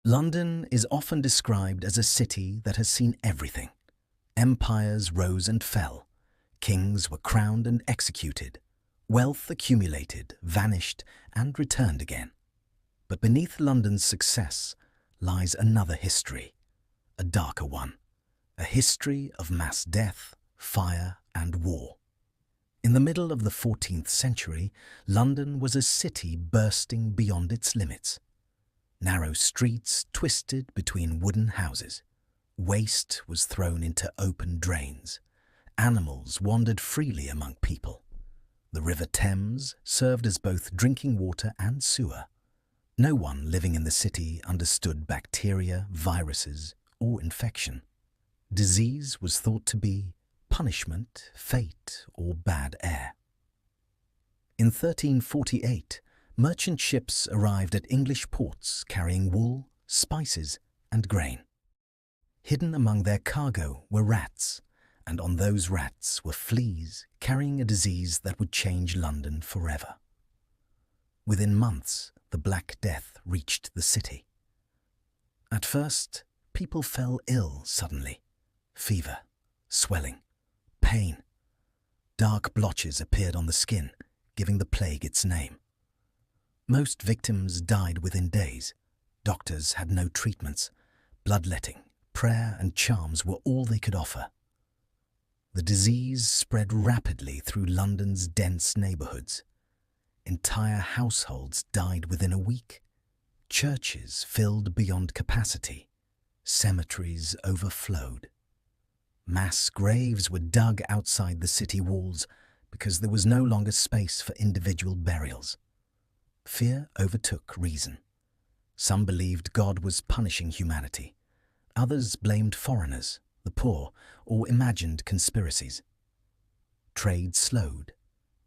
London is often described as a city that has seen everything. Empires rose and fell, kings were crowned and executed, wealth accumulated, vanished, and returned again. But beneath London's success lies another history, a darker one, a history of mass death, fire, and war. In the middle of the 14th century, London was a city bursting beyond its limits. Narrow streets twisted between wooden houses. Waste was thrown into open drains. Animals wandered freely among people. The River Thames served as both drinking water and sewer. No one living in the city understood bacteria, viruses, or infection. Disease was thought to be punishment, fate, or bad air. In 1348, merchant ships arrived at English ports carrying wool, spices, and grain. Hidden among their cargo were rats, and on those rats were fleas carrying a disease that would change London forever. Within months, the Black Death reached the city. At first, people fell ill suddenly. Fever, swelling, pain. Dark blotches appeared on the skin, giving the plague its name. Most victims died within days. Doctors had no treatments. Bloodletting, prayer, and charms were all they could offer. The disease spread rapidly through London's dense neighbourhoods. Entire households died within a week. Churches filled beyond capacity. Cemeteries overflowed. Mass graves were dug outside the city walls because there was no longer space for individual burials. Fear overtook reason. Some believed God was punishing humanity. Others blamed foreigners, the poor, or imagined conspiracies. Trade slowed.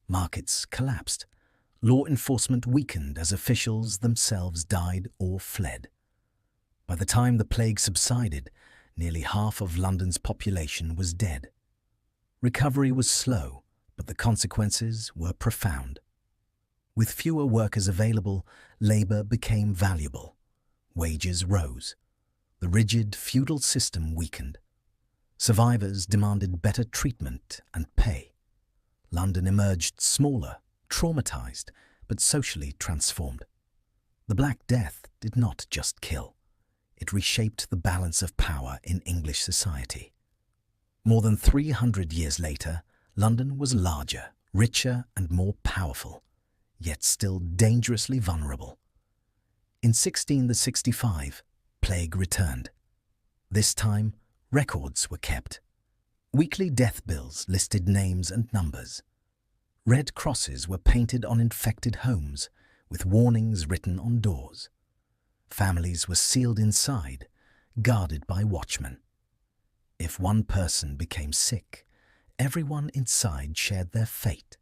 Markets collapsed. Law enforcement weakened as officials themselves died or fled. By the time the plague subsided, nearly half of London's population was dead. Recovery was slow, but the consequences were profound. With fewer workers available, labour became valuable. Wages rose. The rigid feudal system weakened. Survivors demanded better treatment and pay. London emerged smaller, traumatized, but socially transformed. The Black Death did not just kill. It reshaped the balance of power in English society. More than 300 years later, London was larger, richer, and more powerful, yet still dangerously vulnerable. In 1665, plague returned. This time, records were kept. Weekly death bills listed names and numbers. Red crosses were painted on infected homes, with warnings written on doors. Families were sealed inside, guarded by watchmen. If one person became sick, everyone inside shared their fate.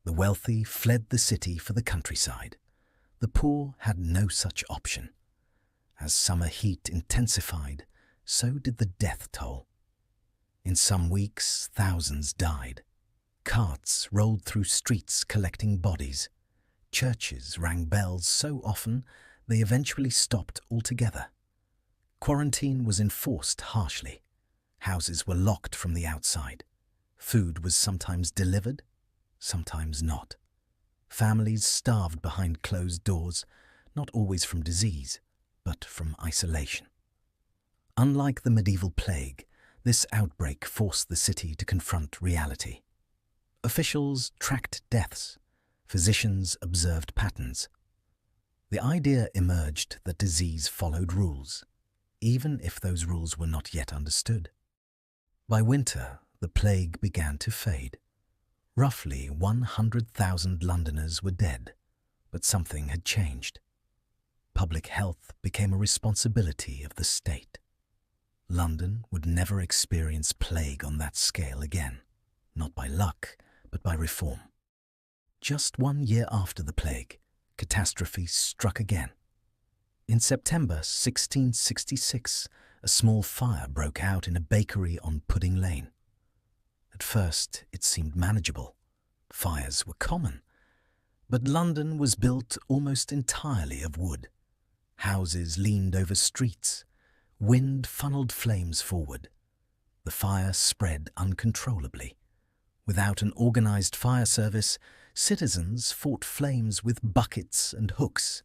The wealthy fled the city for the countryside. The poor had no such option. As summer heat intensified, so did the death toll. In some weeks, thousands died. Carts rolled through streets collecting bodies. Churches rang bells so often they eventually stopped altogether. Quarantine was enforced harshly. Houses were locked from the outside. Food was sometimes delivered, sometimes not. Families starved behind closed doors, not always from disease, but from isolation. Unlike the medieval plague, this outbreak forced the city to confront reality. Officials tracked deaths. Physicians observed patterns. The idea emerged that disease followed rules, even if those rules were not yet understood. By winter, the plague began to fade. Roughly 100,000 Londoners were dead, but something had changed. Public health became a responsibility of the state. London would never experience plague on that scale again, not by luck, but by reform. Just 1 year after the plague, catastrophe struck again. In September 1666, a small fire broke out in a bakery on Pudding Lane. At first, it seemed manageable. Fires were common. But London was built almost entirely of wood. Houses leaned over streets. Wind funneled flames forward. The fire spread uncontrollably. Without an organized fire service, citizens fought flames with buckets and hooks.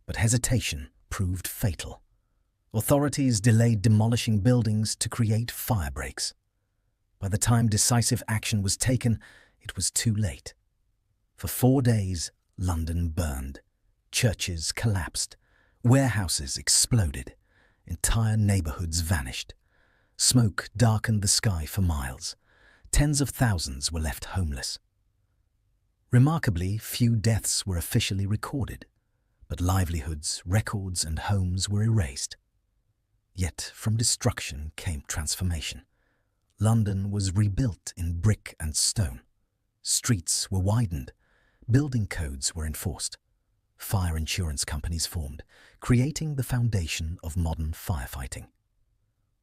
But hesitation proved fatal. Authorities delayed demolishing buildings to create fire breaks. By the time decisive action was taken, it was too late. For 4 days, London burned. Churches collapsed. Warehouses exploded. Entire neighborhoods vanished. Smoke darkened the sky for miles. Tens of thousands were left homeless. Remarkably, few deaths were officially recorded, but livelihoods, records, and homes were erased. Yet from destruction came transformation. London was rebuilt in brick and stone. Streets were widened. Building codes were enforced. Fire insurance companies formed, creating the foundation of modern firefighting.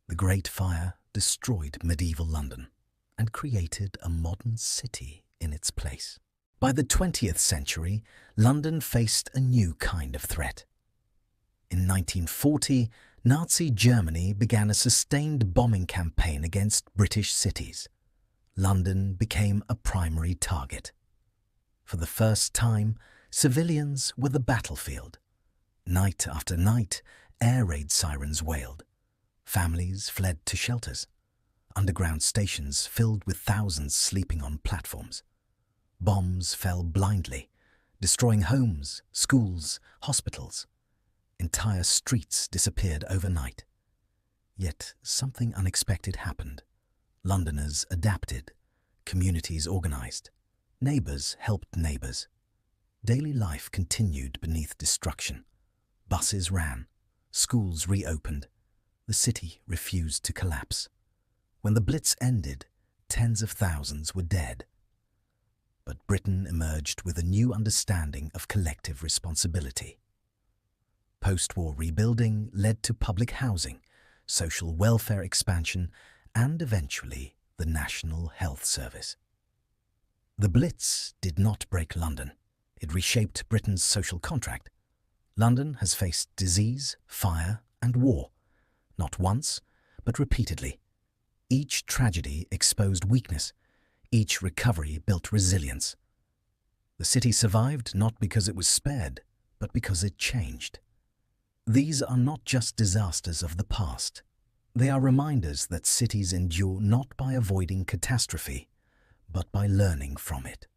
The Great Fire destroyed medieval London and created a modern city in its place. By the 20th century, London faced a new kind of threat. In 1940, Nazi Germany began a sustained bombing campaign against British cities. London became a primary target. For the first time, civilians were the battlefield. Night after night, air raid sirens wailed. Families fled to shelters. Underground stations filled with thousands sleeping on platforms. Bombs fell blindly, destroying homes, schools, hospitals. Entire streets disappeared overnight. Yet something unexpected happened. Londoners adapted. Communities organized. Neighbors helped neighbors. Daily life continued beneath destruction. Buses ran. Schools reopened. The city refused to collapse. When the Blitz ended, tens of thousands were dead. But Britain emerged with a new understanding of collective responsibility. Post-war rebuilding led to public housing, social welfare expansion, and eventually the National Health Service. The Blitz did not break London. It reshaped Britain's social contract. London has faced disease, fire, and war, not once, but repeatedly. Each tragedy exposed weakness. Each recovery built resilience. The city survived not because it was spared, but because it changed. These are not just disasters of the past. They are reminders that cities endure not by avoiding catastrophe, but by learning from it.